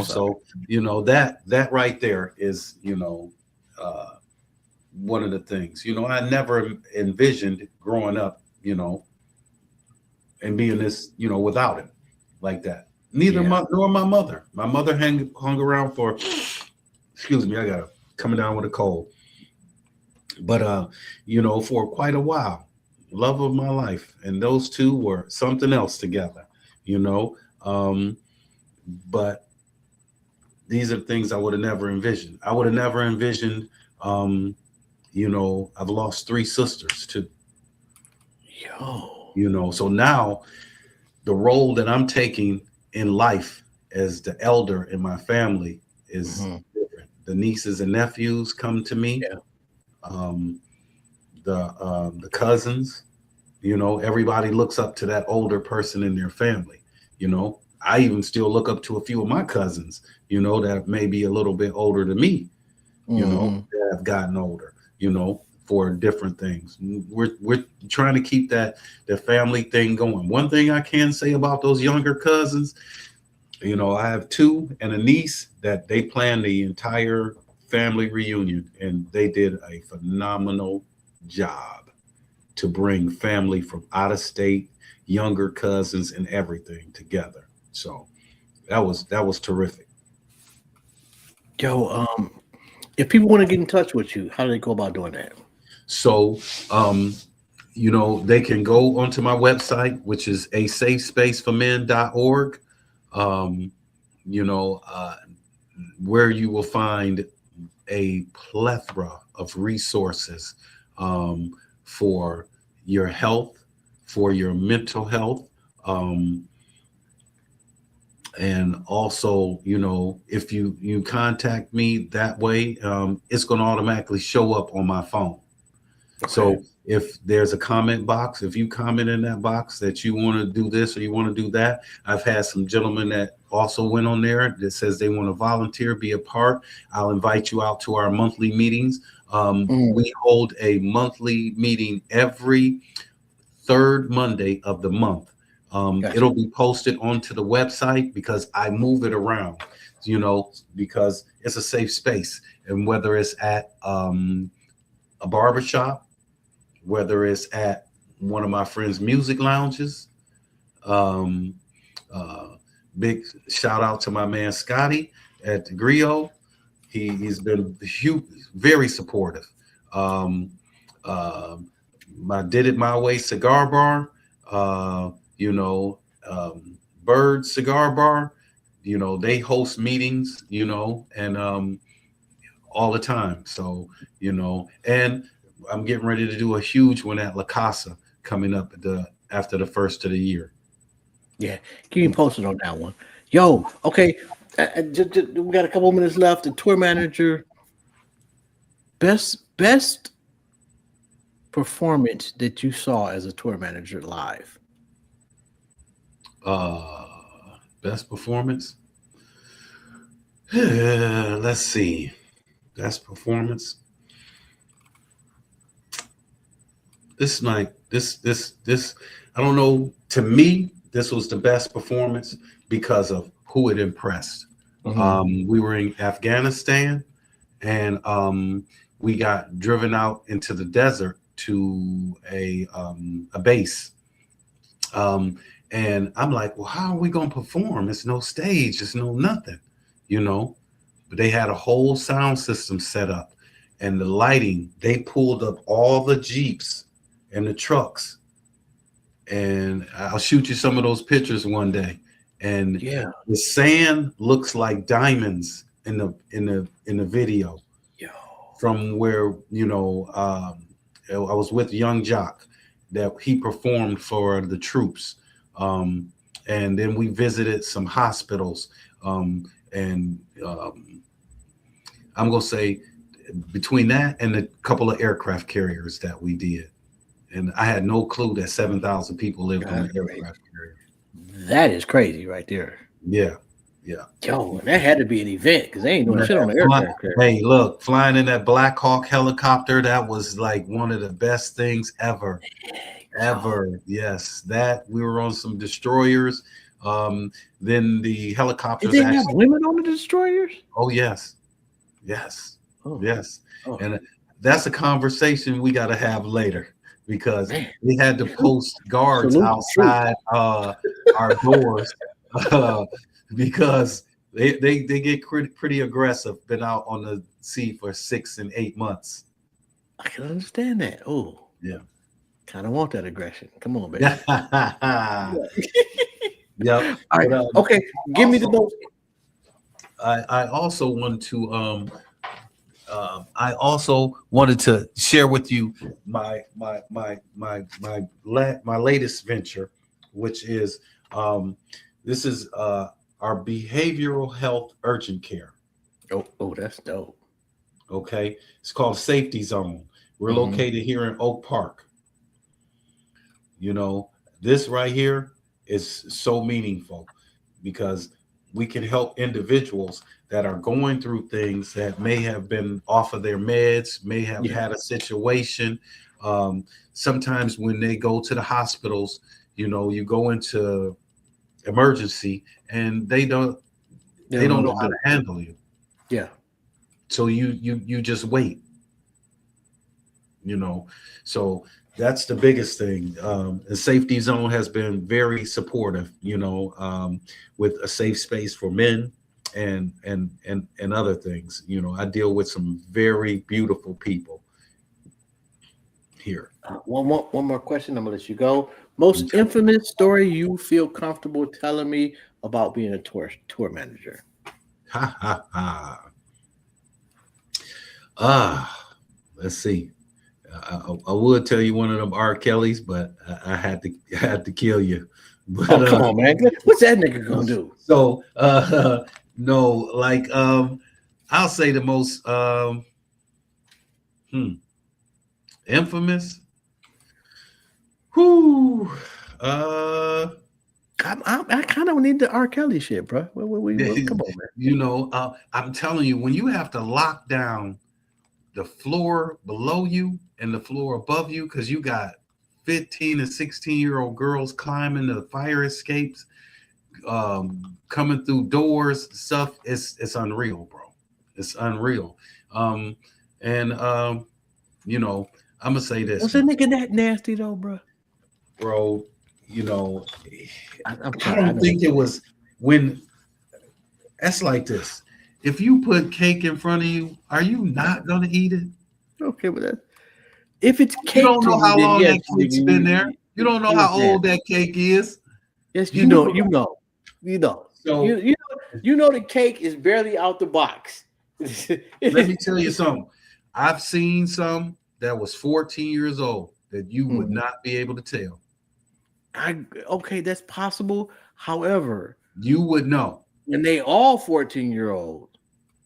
So that right there is, one of the things. I never envisioned growing up, and being this, without him like that. Neither nor my mother. My mother hung around for, excuse me, I got coming down with a cold. But for quite a while, love of my life, and those two were something else together. But these are things I would have never envisioned. I would have never envisioned. I've lost 3 sisters too. So now the role that I'm taking in life as the elder in my family is different. The nieces and nephews come to me. The cousins, everybody looks up to that older person in their family. I even still look up to a few of my cousins, that may be a little bit older than me, that have gotten older, for different things. We're trying to keep the family thing going. One thing I can say about those younger cousins, I have 2 and a niece that they planned the entire family reunion, and they did a phenomenal job to bring family from out of state, younger cousins, and everything together. So that was terrific. Yo, if people want to get in touch with you, how do they go about doing that? So they can go onto my website, which is asafespaceformen.org. Um, where you will find a plethora of resources for your health, for your mental health. And also, if you contact me that way, it's going to automatically show up on my phone. Okay. So if there's a comment box, if you comment in that box that you want to do this or you want to do that, I've had some gentlemen that also went on there that says they want to volunteer, be a part. I'll invite you out to our monthly meetings. We hold a monthly meeting every third Monday of the month. Gotcha. It'll be posted onto the website because I move it around, because it's a safe space. And whether it's at a barbershop, whether it's at one of my friends' music lounges, big shout out to my man Scotty at the Griot. He's been very supportive. My Did It My Way cigar bar, Bird Cigar Bar, they host meetings, and all the time. So, and I'm getting ready to do a huge one at La Casa coming up after the first of the year. Yeah, keep me posted on that one. Yo, okay, we got a couple of minutes left. The tour manager, best performance that you saw as a tour manager live. Best performance. Let's see. Best performance. This night, this. I don't know. To me, this was the best performance because of who it impressed. We were in Afghanistan, and we got driven out into the desert to a base. And I'm like, well, how are we going to perform? It's no stage. It's no nothing, But they had a whole sound system set up. And the lighting, they pulled up all the Jeeps and the trucks. And I'll shoot you some of those pictures one day. And the sand looks like diamonds in the video. Yo. From where, I was with Young Jock that he performed for the troops. And then we visited some hospitals. I'm going to say between that and a couple of aircraft carriers that we did. And I had no clue that 7,000 people lived on the aircraft carrier. That is crazy right there. Yeah. Yo, that had to be an event because they ain't doing shit on the aircraft carrier. Hey, look, flying in that Black Hawk helicopter, that was like one of the best things ever. Ever. Yes. That we were on some destroyers. Then the helicopters. Did they have women on the destroyers? Oh, yes. Oh. Yes. Oh. And that's a conversation we got to have later. Because we had to post guards outside our doors because they get pretty aggressive. Been out on the sea for 6 and 8 months. I can understand that. Oh, yeah. Kind of want that aggression. Come on, baby. Yep. All right. But, okay. Give me the most. I also want to. I also wanted to share with you my latest venture, which is this is our behavioral health urgent care. Oh, that's dope. Okay, it's called Safety Zone. We're located here in Oak Park. This right here is so meaningful because we can help individuals that are going through things that may have been off of their meds, may have had a situation. Sometimes when they go to the hospitals, you go into emergency and they don't know how to handle you. Yeah. So you just wait. So that's the biggest thing. The Safety Zone has been very supportive, with a safe space for men and other things. I deal with some very beautiful people here. One more question. I'm gonna let you go. Most infamous story you feel comfortable telling me about being a tour manager? Ha ha ha. Let's see. I would tell you one of them R. Kelly's, but I had to kill you. But Oh, come on, man. What's that nigga gonna do? So no, like I'll say the most infamous. Whoo. I kind of need the R. Kelly shit, bro. Come on, man. You know, I'm telling you, when you have to lock down the floor below you and the floor above you, because you got 15 and 16-year-old girls climbing the fire escapes, coming through doors, stuff, it's unreal, bro. It's unreal. You know, I'm gonna say this. Was that nigga that nasty though, bro? Bro, you know, I don't think it was when that's like this. If you put cake in front of you, are you not gonna eat it? Okay with that. If it's cake, You don't know how long that cake's you, been there. You don't know how old that cake is. Yes, you know. So you know the cake is barely out the box. Let me tell you something. I've seen some that was 14 years old that you would not be able to tell. Okay, that's possible. However, you would know. And they all 14-year-old.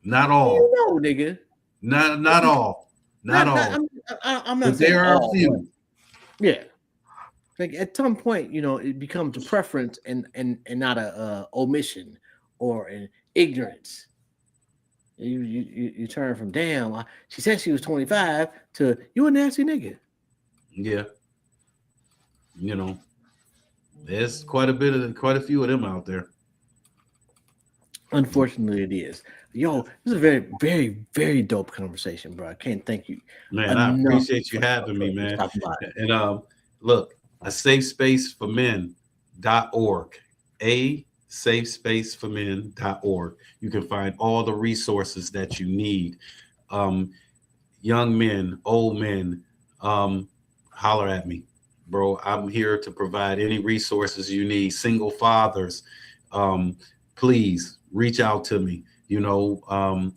Not all. You know, nigga. Not all. Not all. I'm not saying there are all, a few. Yeah. Like at some point, you know, it becomes a preference and not a omission or an ignorance. You turn from damn. She said she was 25 to you a nasty nigga. Yeah. You know, there's quite a few of them out there. Unfortunately, it is. Yo, this is a very, very, very dope conversation, bro. I can't thank you. Man, I appreciate you having me, man. And look, a safe space for men.org. A safespaceformen.org. You can find all the resources that you need. Young men, old men, holler at me, bro. I'm here to provide any resources you need. Single fathers, please reach out to me. You know,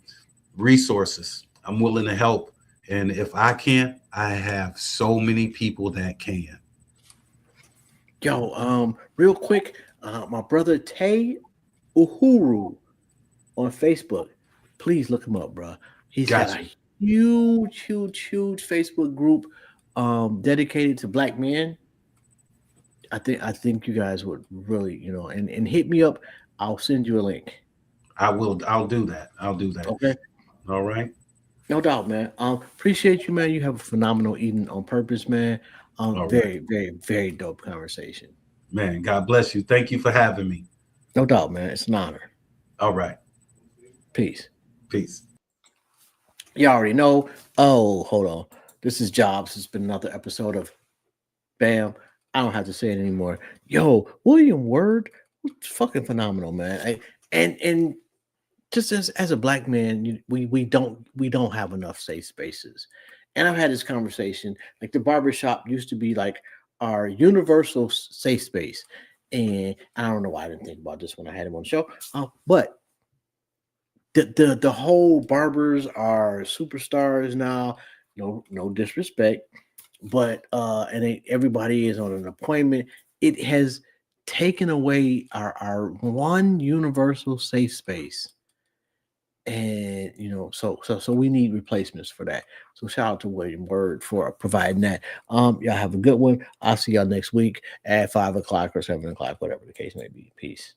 resources. I'm willing to help. And if I can't, I have so many people that can. Yo, real quick, my brother Tay Uhuru on Facebook. Please look him up, bro. He's got a huge Facebook group dedicated to Black men. I think you guys would really, you know, and hit me up. I'll send you a link. I'll do that. Okay. All right. No doubt, man. Appreciate you, man. You have a phenomenal eating on purpose, man. Very, very, very dope conversation. Man, God bless you. Thank you for having me. No doubt, man. It's an honor. All right. Peace. Peace. You already know. Oh, hold on. This is Jobs. It's been another episode of Bam. I don't have to say it anymore. Yo, William Word, fucking phenomenal, man. And just as a Black man, we don't have enough safe spaces. And I've had this conversation. Like the barbershop used to be like our universal safe space. And I don't know why I didn't think about this when I had him on the show. But the whole barbers are superstars now. No disrespect, but and everybody is on an appointment. It has taken away our one universal safe space. And you know, so we need replacements for that. So shout out to William Word for providing that. Y'all have a good one. I'll see y'all next week at 5 o'clock or 7 o'clock, whatever the case may be. Peace.